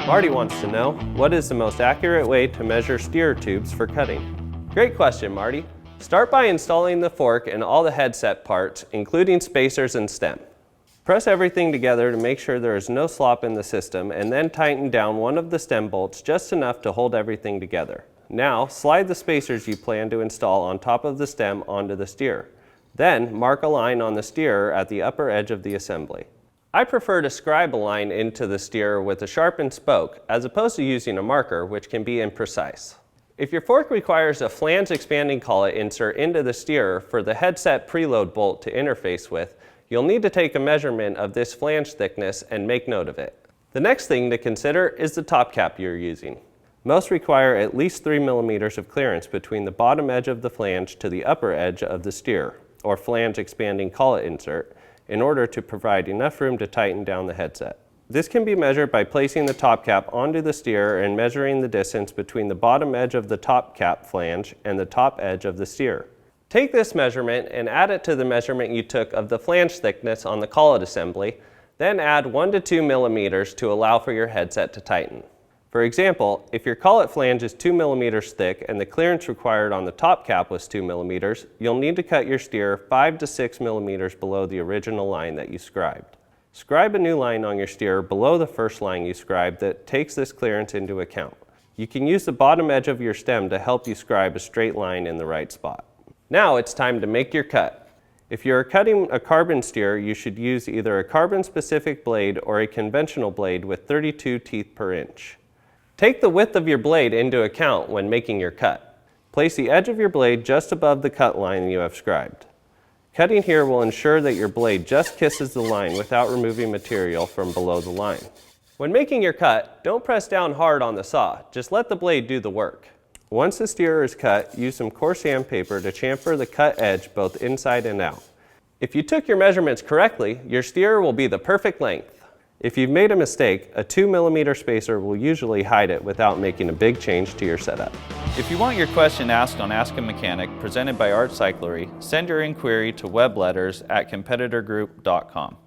Marty wants to know, what is the most accurate way to measure steer tubes for cutting? Great question, Marty. Start by installing the fork and all the headset parts, including spacers and stem. Press everything together to make sure there is no slop in the system, and then tighten down one of the stem bolts just enough to hold everything together. Now, slide the spacers you plan to install on top of the stem onto the steer. Then, mark a line on the steerer at the upper edge of the assembly. I prefer to scribe a line into the steerer with a sharpened spoke, as opposed to using a marker, which can be imprecise. If your fork requires a flange expanding collet insert into the steerer for the headset preload bolt to interface with, you'll need to take a measurement of this flange thickness and make note of it. The next thing to consider is the top cap you're using. Most require at least 3 millimeters of clearance between the bottom edge of the flange to the upper edge of the steerer, or flange expanding collet insert, in order to provide enough room to tighten down the headset. This can be measured by placing the top cap onto the steerer and measuring the distance between the bottom edge of the top cap flange and the top edge of the steerer. Take this measurement and add it to the measurement you took of the flange thickness on the collet assembly, then add 1 to 2 millimeters to allow for your headset to tighten. For example, if your collet flange is 2 millimeters thick and the clearance required on the top cap was 2 millimeters, you'll need to cut your steerer 5 to 6 millimeters below the original line that you scribed. Scribe a new line on your steerer below the first line you scribed that takes this clearance into account. You can use the bottom edge of your stem to help you scribe a straight line in the right spot. Now it's time to make your cut. If you're cutting a carbon steer, you should use either a carbon-specific blade or a conventional blade with 32 teeth per inch. Take the width of your blade into account when making your cut. Place the edge of your blade just above the cut line you have scribed. Cutting here will ensure that your blade just kisses the line without removing material from below the line. When making your cut, don't press down hard on the saw, just let the blade do the work. Once the steerer is cut, use some coarse sandpaper to chamfer the cut edge both inside and out. If you took your measurements correctly, your steerer will be the perfect length. If you've made a mistake, a 2 millimeter spacer will usually hide it without making a big change to your setup. If you want your question asked on Ask a Mechanic presented by Art Cyclery, send your inquiry to webletters@competitorgroup.com.